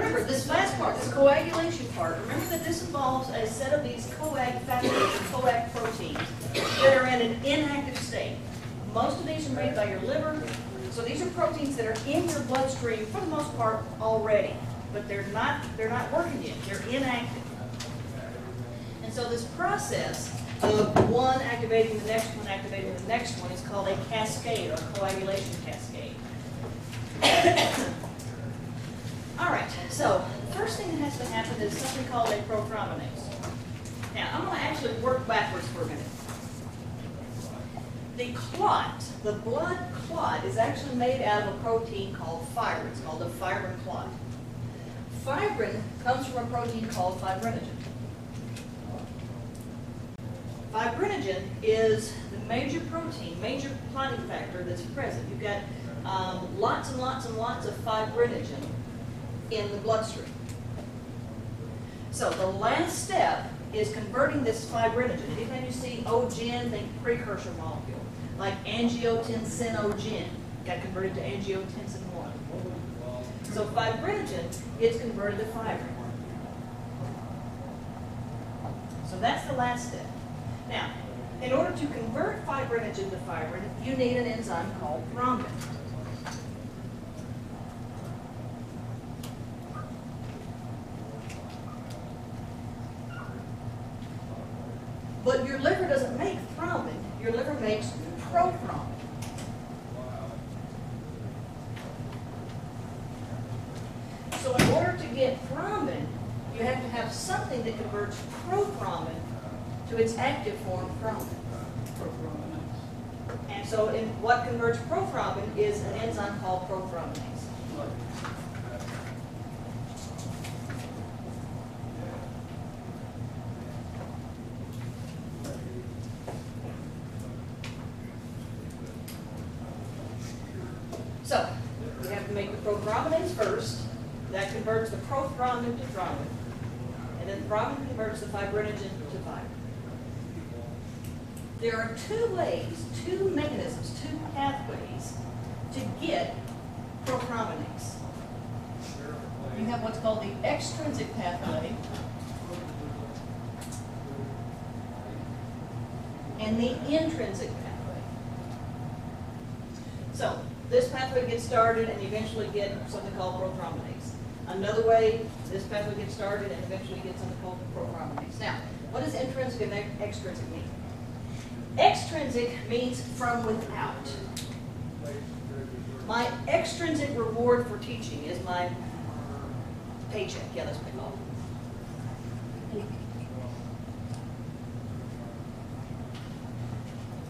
remember, this last part, this coagulation part, remember that this involves a set of these coag factors and coag proteins that are in an inactive state. Most of these are made by your liver, so these are proteins that are in your bloodstream for the most part already, but they're not working yet. They're inactive. And so this process of one activating the next one, activating the next one, is called a cascade, or coagulation cascade. All right, so the first thing that has to happen is something called a prothrombinase. Now, I'm going to actually work backwards for a minute. The clot, the blood clot, is actually made out of a protein called fibrin. It's called a fibrin clot. Fibrin comes from a protein called fibrinogen. Fibrinogen is the major protein, major clotting factor that's present. You've got lots and lots and lots of fibrinogen in the bloodstream. So the last step is converting this fibrinogen. Anytime you see O-gen, think precursor molecule. Like angiotensinogen got converted to angiotensin 1. So fibrinogen gets converted to fibrin. So that's the last step. Now, in order to convert fibrinogen to fibrin, you need an enzyme called thrombin. But your liver doesn't make thrombin. Your liver makes prothrombin. So in order to get thrombin, you have to have something that converts prothrombin to its active form, thrombin. And so what converts prothrombin is an enzyme called prothrombinase. So, we have to make the prothrombinase first. That converts the prothrombin to thrombin. And then thrombin converts the fibrinogen to fibrin. There are two ways, two mechanisms, two pathways to get prothrombinase. You have what's called the extrinsic pathway and the intrinsic pathway. So, this pathway gets started and you eventually get something called prothrombinase. Another way, this pathway gets started and eventually get something called prothrombinase. Now, what does intrinsic and extrinsic mean? Extrinsic means from without. My extrinsic reward for teaching is my paycheck. Yeah, that's what they call it.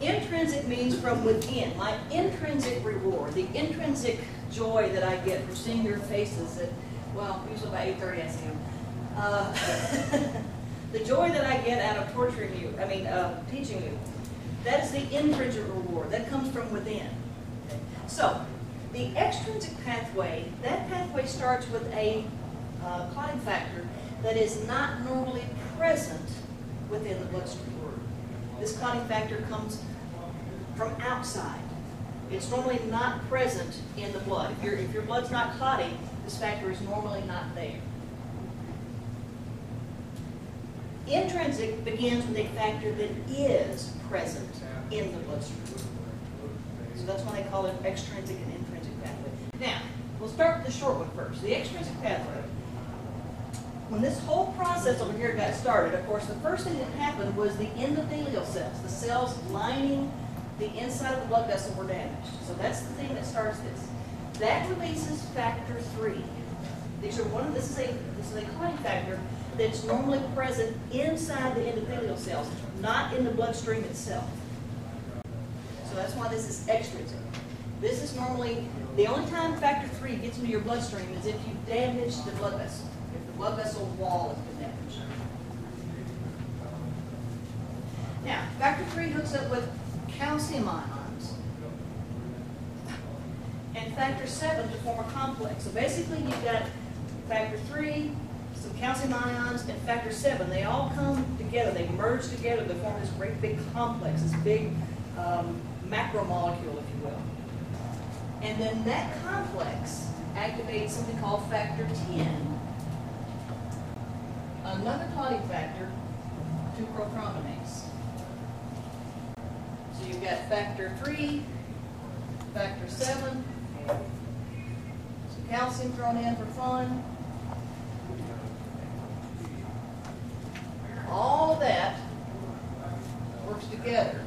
Intrinsic means from within. My intrinsic reward, the intrinsic joy that I get from seeing your faces at, well, usually by 8:30 I see them. The joy that I get out of torturing you, teaching you, that's the intrinsic reward. That comes from within. Okay. So, the extrinsic pathway, that pathway starts with a clotting factor that is not normally present within the bloodstream. This clotting factor comes from outside. It's normally not present in the blood. If your blood's not clotting, this factor is normally not there. Intrinsic begins with a factor that is present in the bloodstream. So that's why they call it extrinsic and intrinsic pathway. Now, we'll start with the short one first. The extrinsic pathway. When this whole process over here got started, of course, the first thing that happened was the endothelial cells, the cells lining the inside of the blood vessel were damaged. So that's the thing that starts this. That releases factor 3. This is a clotting factor that's normally present inside the endothelial cells, not in the bloodstream itself. So that's why this is extrinsic. This is normally, the only time factor 3 gets into your bloodstream is if you damage the blood vessel. If the blood vessel wall has been damaged. Now, factor 3 hooks up with calcium ions and factor 7 to form a complex. So basically you've got factor 3, some calcium ions, and factor 7. They all come together, they merge together to form this great big complex, this big macromolecule, if you will. And then that complex activates something called factor 10, another clotting factor, to prothrombinase. So you've got factor 3, factor 7, some calcium thrown in for fun. All of that works together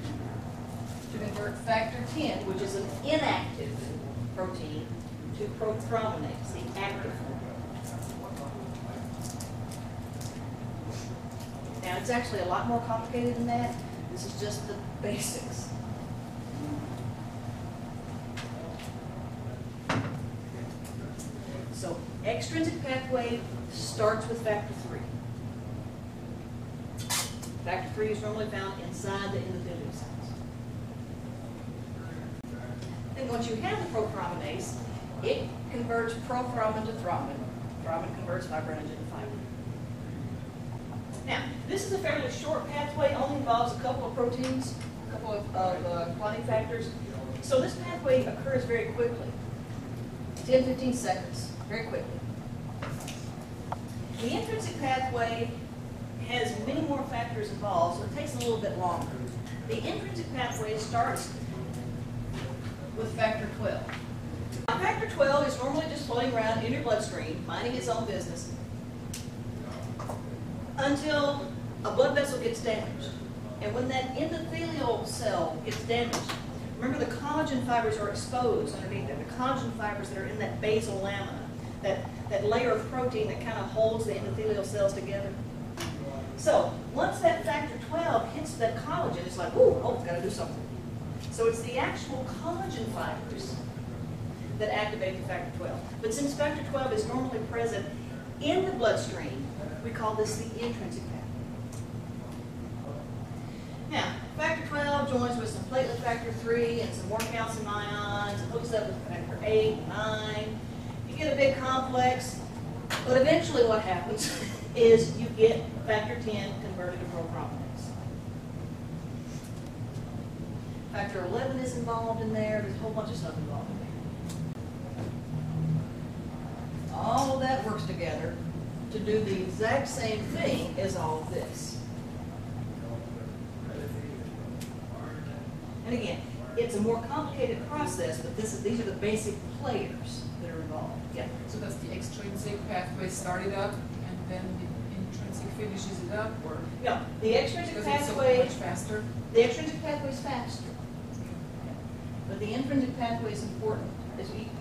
to convert factor 10, which is an inactive protein, to prothrombinase, the active form. Now, it's actually a lot more complicated than that. This is just the basics. So, extrinsic pathway starts with factor 3. Factor 3 is normally found inside the endothelial cells. Then once you have the prothrombinase, it converts prothrombin to thrombin. Thrombin converts fibrinogen to fibrin. Now, this is a fairly short pathway, only involves a couple of proteins, a couple of clotting factors. So this pathway occurs very quickly, 10-15 seconds, very quickly. The intrinsic pathway has many more factors involved, so it takes a little bit longer. The intrinsic pathway starts with factor 12. Now, factor 12 is normally just floating around in your bloodstream, minding its own business, until a blood vessel gets damaged. And when that endothelial cell gets damaged, remember the collagen fibers are exposed underneath there, the collagen fibers that are in that basal lamina, that layer of protein that kind of holds the endothelial cells together. So, once that factor 12 hits that collagen, it's like, ooh, oh, it's got to do something. So it's the actual collagen fibers that activate the factor 12. But since factor 12 is normally present in the bloodstream, we call this the intrinsic pathway. Now, factor 12 joins with some platelet factor 3 and some more calcium ions, and hooks up with factor 8, 9. You get a big complex, but eventually what happens is you get factor 10 converted to prothrombinase. Factor 11 is involved in there. There's a whole bunch of stuff involved in there. All of that works together to do the exact same thing as all of this. And again, it's a more complicated process, but these are the basic players that are involved. Yeah. So does the extrinsic pathway start it up and then the intrinsic finishes it up, or no? The extrinsic because pathway it's so much faster. The extrinsic pathway is faster, but the intrinsic pathway is important.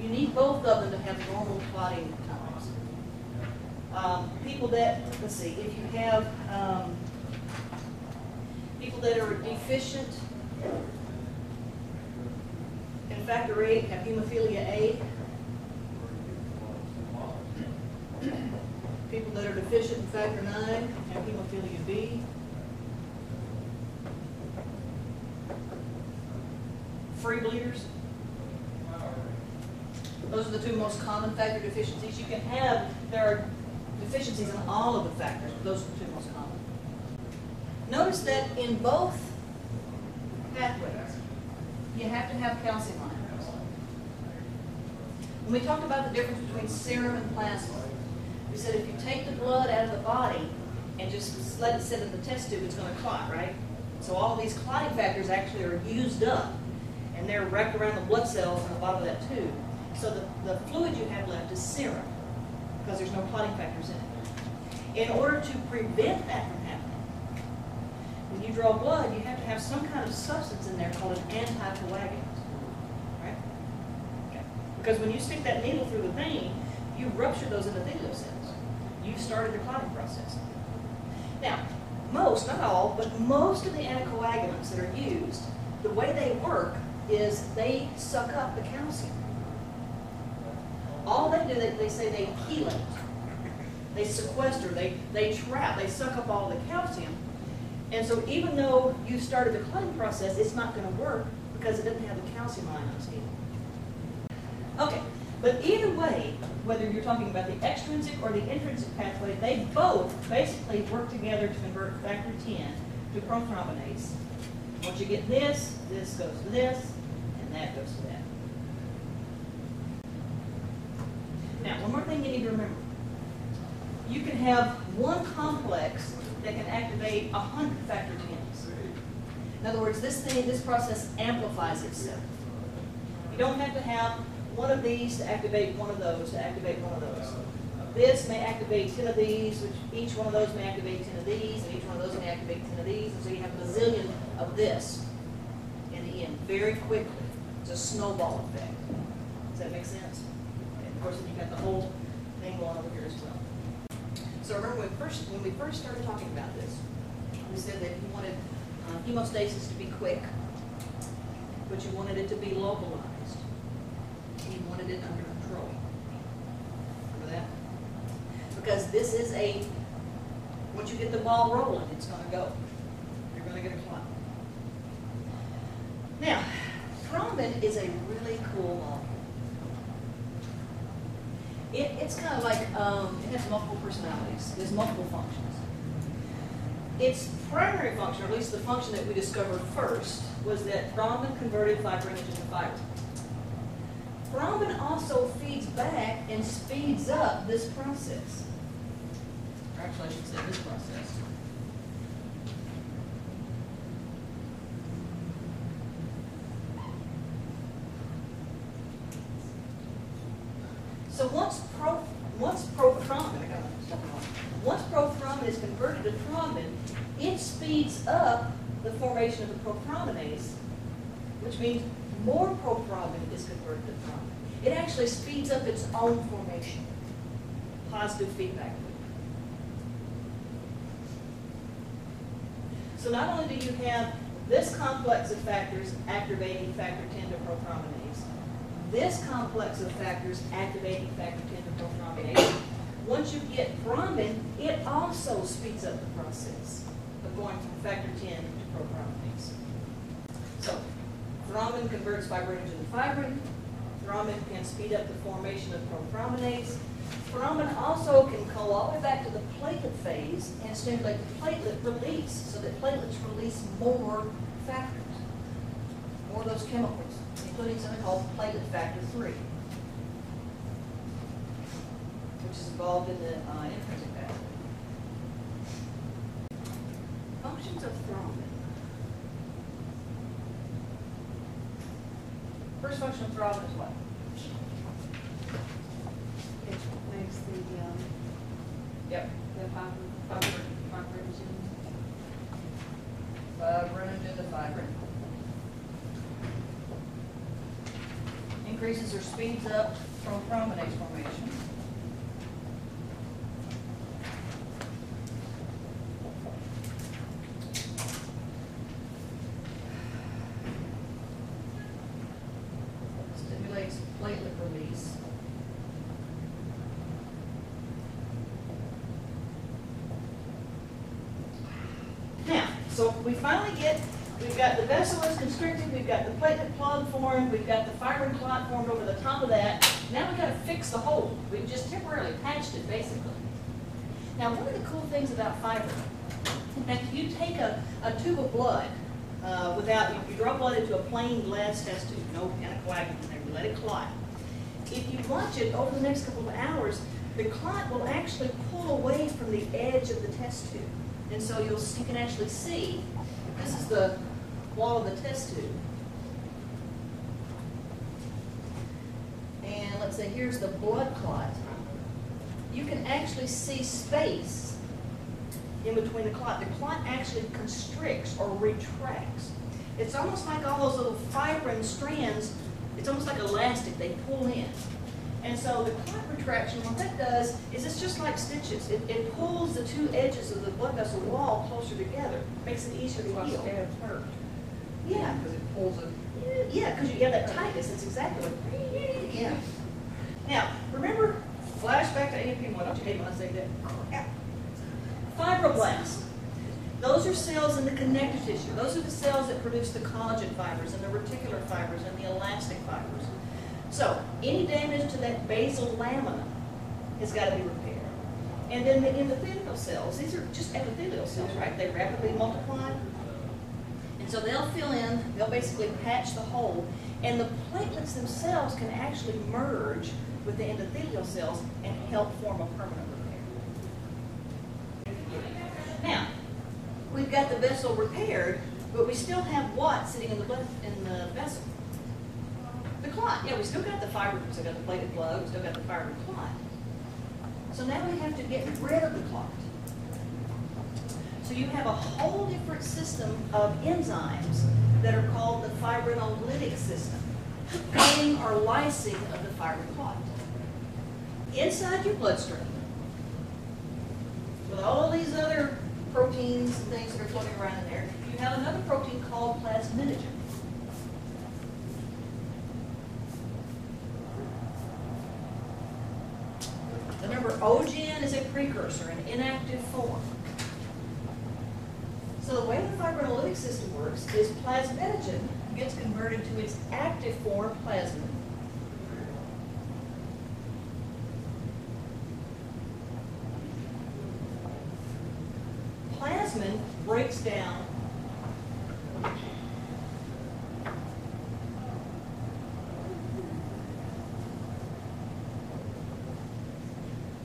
You need both of them to have normal clotting times. People that, let's see, if you have people that are deficient in factor 8, have hemophilia A. People that are deficient in factor 9 have hemophilia B. Free bleeders. Those are the two most common factor deficiencies. You can have, there are deficiencies in all of the factors, but those are the two most common. Notice that in both pathways, you have to have calcium ions. When we talked about the difference between serum and plasma, we said if you take the blood out of the body and just let it sit in the test tube, it's going to clot, right? So all of these clotting factors actually are used up, and they're wrapped around the blood cells on the bottom of that tube. So the fluid you have left is serum, because there's no clotting factors in it. In order to prevent that from happening, when you draw blood, you have to have some kind of substance in there called an anticoagulant, right? Okay. Because when you stick that needle through the vein, you rupture those endothelial cells. You've started the clotting process. Now, most, not all, but most of the anticoagulants that are used, the way they work is they suck up the calcium. All they do, they say they chelate. They sequester, they trap, they suck up all the calcium. And so even though you started the clotting process, it's not going to work because it doesn't have the calcium ions in it. Okay, but either way, whether you're talking about the extrinsic or the intrinsic pathway, they both basically work together to convert factor 10 to prothrombinase. Once you get this, this goes to this, and that goes to that. Now, one more thing you need to remember. You can have one complex that can activate 100 factor 10s. In other words, this process amplifies itself. You don't have to have one of these to activate one of those, to activate one of those. This may activate 10 of these, which each one of those may activate 10 of these, and each one of those may activate 10 of these, and so you have a bazillion of this in the end, very quickly. It's a snowball effect. Does that make sense? And of course, then you've got the whole thing going over here as well. So remember, when we first started talking about this, we said that you wanted hemostasis to be quick, but you wanted it to be localized. And you wanted it under control. Remember that? Because this is once you get the ball rolling, it's going to go. You're going to get a clot. Now, thrombin is a really cool molecule. It's kind of like, it has multiple personalities. There's multiple functions. Its primary function, or at least the function that we discovered first, was that thrombin converted fibrinogen to fibrin. Thrombin also feeds back and speeds up this process. Or actually, I should say this process. So once prothrombin is converted to thrombin, it speeds up the formation of the prothrombinase, which means more prothrombin is converted to thrombin. It actually speeds up its own formation. Positive feedback loop. So not only do you have this complex of factors activating factor 10 to prothrombinase, this complex of factors activating factor 10 to prothrombinase. Once you get thrombin, it also speeds up the process of going from factor 10 to prothrombinase. So, thrombin converts fibrinogen to fibrin. Thrombin can speed up the formation of prothrombinase. Thrombin also can go all the way back to the platelet phase and stimulate the platelet release, so that platelets release more factors, more of those chemicals, including something called platelet factor 3, which is involved in the intrinsic pathway. Functions of thrombin. First function of thrombin is what? It makes Yep. the fibrinogen. Fibrinogen to fibrin. Increases or speeds up prothrombinase formation. Stimulates platelet release. Now, so we finally we've got the vessel is constricted, we've got the platelet plug formed, we've got the fibrin clot formed over the top of that. Now we've got to fix the hole. We've just temporarily patched it, basically. Now, one of the cool things about fibrin, in fact, if you take a tube of blood, you draw blood into a plain glass test tube, no anticoagulant in there, you let it clot. If you watch it over the next couple of hours, the clot will actually pull away from the edge of the test tube. And so you can actually see, this is the wall of the test tube. And let's say here's the blood clot. You can actually see space in between the clot. The clot actually constricts or retracts. It's almost like all those little fibrin strands, it's almost like elastic, they pull in. And so the clot retraction, what that does is it's just like stitches. It pulls the two edges of the blood vessel wall closer together, makes it easier to heal. Hurt. Yeah. Because it pulls it. Yeah, because you have that tightness. It's exactly what. Yeah. Now, remember, flashback to AMP1. Don't you hate when I say that? Yeah. Fibroblasts. Those are cells in the connective tissue. Those are the cells that produce the collagen fibers and the reticular fibers and the elastic fibers. So, any damage to that basal lamina has got to be repaired. And then the endothelial cells, these are just epithelial cells, right? They rapidly multiply. And so they'll fill in, they'll basically patch the hole, and the platelets themselves can actually merge with the endothelial cells and help form a permanent repair. Now, we've got the vessel repaired, but we still have what sitting in the vessel? The clot. Yeah, we still got the fiber, we still got the plated plug, we still got the fiber clot. So now we have to get rid of the clot. So you have a whole different system of enzymes that are called the fibrinolytic system, cutting or lysing of the fiber clot. Inside your bloodstream, with all these other proteins and things that are floating around in there, you have another protein called plasminogen. Remember, ogen is a precursor, an inactive form. So the way the fibrinolytic system works is plasminogen gets converted to its active form, plasmin. Plasmin breaks down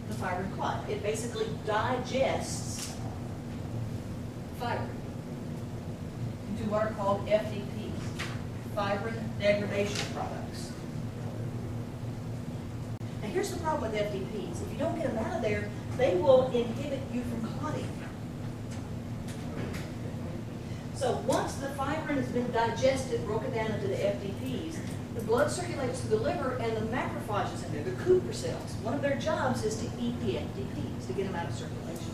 the fibrin clot. It basically digests fiber into what are called FDPs, fibrin degradation products. Now here's the problem with FDPs. If you don't get them out of there, they will inhibit you from clotting. So once the fibrin has been digested, broken down into the FDPs, the blood circulates to the liver and the macrophages in there, the Kupffer cells. One of their jobs is to eat the FDPs, to get them out of circulation.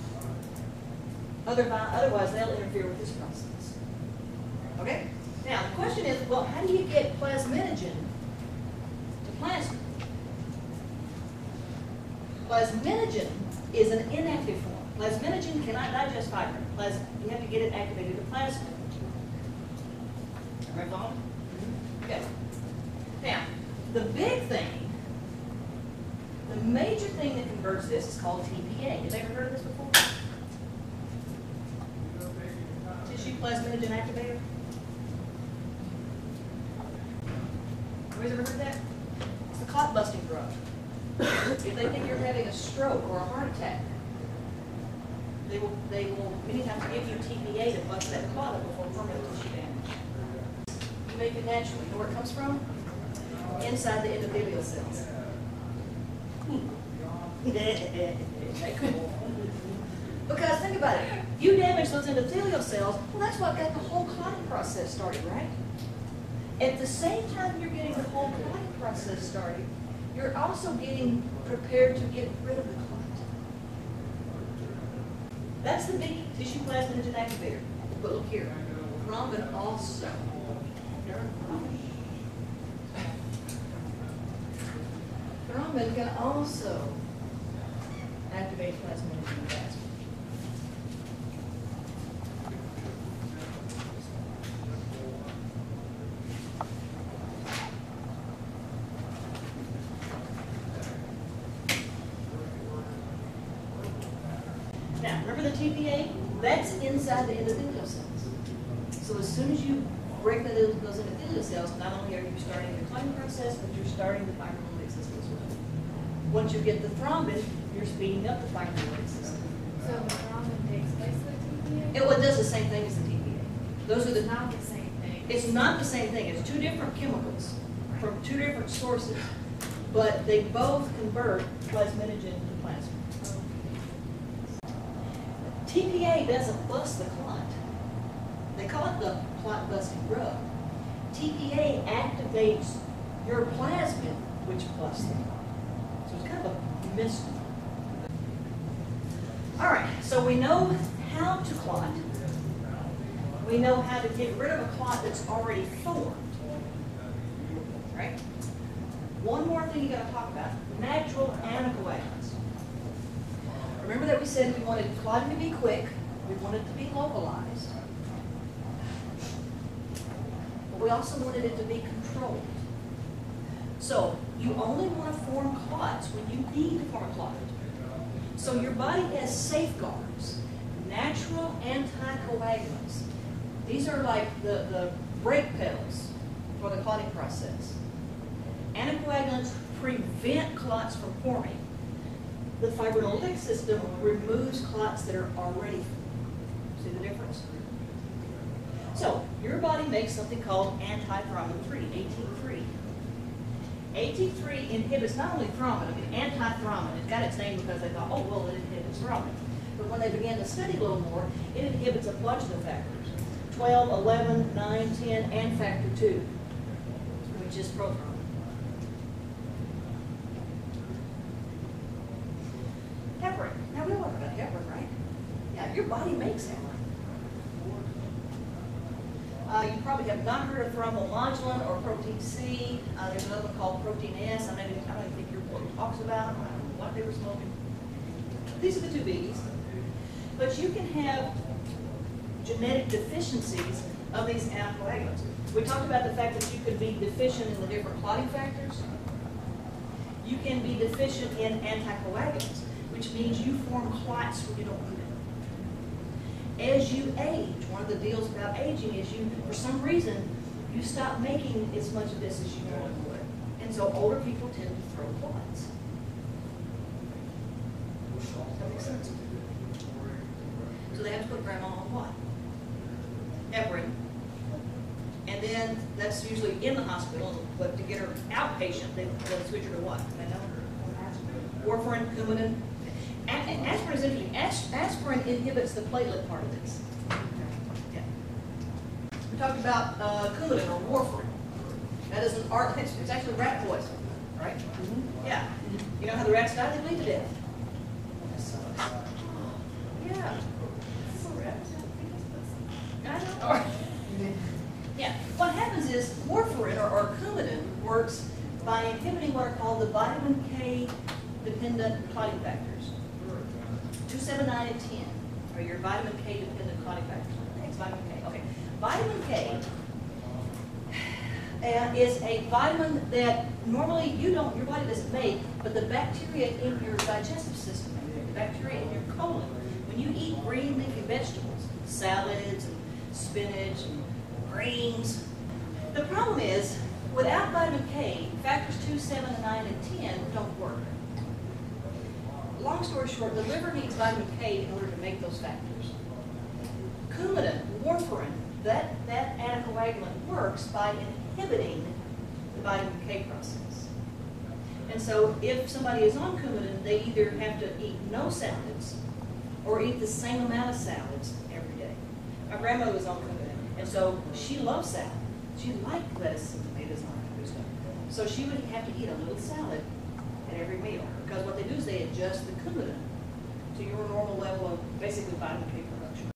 Otherwise, they'll interfere with this process. Okay? Now, the question is, well, how do you get plasminogen to plasma? Plasminogen is an inactive form. Plasminogen cannot digest fibrin. You have to get it activated to plasma. Right, Vaughn? Okay. Now, the big thing, the major thing that converts this is called TPA. Have you ever heard of this before? Tissue plasminogen activator? Anybody's ever heard that? It's the clot busting drug. If they think you're having a stroke or a heart attack, they will many times give you TPA to bust that clot up before permanent tissue damage. You make it naturally. You know where it comes from? Inside the endothelial cells. Because think about it. You damage those endothelial cells, well, that's what got the whole clotting process started, right? At the same time you're getting the whole clotting process started, you're also getting prepared to get rid of the clot. That's the big tissue plasminogen activator. But look here, thrombin also. Thrombin can also activate plasminogen plasma. Now, remember the TPA? That's inside the endothelial cells. So as soon as you break those endothelial cells, not only are you starting the clotting process, but you're starting the fibrinolytic system as well. Once you get the thrombin, you're speeding up the fibrinolytic system. So the thrombin takes place with TPA? It does the same thing as the TPA. Those are It's not the same thing. It's not the same thing. It's two different chemicals from two different sources, but they both convert plasminogen to plasma. TPA doesn't bust the clot. They call it the clot busting drug. TPA activates your plasmin, which busts the clot. So it's kind of a mystery. All right, so we know how to clot. We know how to get rid of a clot that's already formed. Right? One more thing you got to talk about: natural anticoagulants. Remember that we said we wanted clotting to be quick, we wanted it to be localized, but we also wanted it to be controlled. So you only want to form clots when you need to form a clot. So your body has safeguards, natural anticoagulants. These are like the brake pedals for the clotting process. Anticoagulants prevent clots from forming. The fibrinolytic system removes clots that are already formed. See the difference? So, your body makes something called antithrombin 3, AT3. AT3 inhibits not only thrombin, I mean antithrombin. It got its name because they thought, oh, well, it inhibits thrombin. But when they began to study a little more, it inhibits a bunch of the factors. 12, 11, 9, 10, and factor 2, which is prothrombin. Heparin. Now, we all know about heparin, right? Yeah, your body makes heparin. You probably have not heard of thrombomodulin or protein C. There's another one called protein S. I don't even think your book talks about them. I don't know what they were smoking. These are the two biggies. But you can have genetic deficiencies of these anticoagulants. We talked about the fact that you could be deficient in the different clotting factors. You can be deficient in anticoagulants, which means you form clots when you don't need them. As you age, one of the deals about aging is you, for some reason, you stop making as much of this as you normally would. And so older people tend to throw clots. Does that make sense? So they have to put grandma on what? Heparin. And then that's usually in the hospital, but to get her outpatient, they switch her to what? I know. Warfarin, Coumadin. Aspirin is interesting. Aspirin inhibits the platelet part of this. Yeah. We talked about Coumadin or warfarin. That is an art. It's actually rat poison, right? Mm-hmm. Yeah. You know how the rats die? They bleed to death. Yeah. I know. Yeah. What happens is warfarin or Coumadin works by inhibiting what are called the vitamin K dependent clotting factors. 2, 7, 9, and 10 are your vitamin K dependent clotting factors. Thanks, vitamin K. Okay. Vitamin K is a vitamin that normally your body doesn't make, but the bacteria in your digestive system make. The bacteria in your colon. When you eat green leafy vegetables, salads and spinach and greens, the problem is without vitamin K, factors 2, 7, 9, and 10 don't work. Long story short, the liver needs vitamin K in order to make those factors. Coumadin, warfarin, that anticoagulant works by inhibiting the vitamin K process. And so if somebody is on Coumadin, they either have to eat no salads or eat the same amount of salads every day. My grandmother was on Coumadin, and so she loved salad. She liked lettuce and tomatoes and all that kind of stuff. So she would have to eat a little salad at every meal, because what they do is they adjust the Coumadin to your normal level of basically vitamin K production.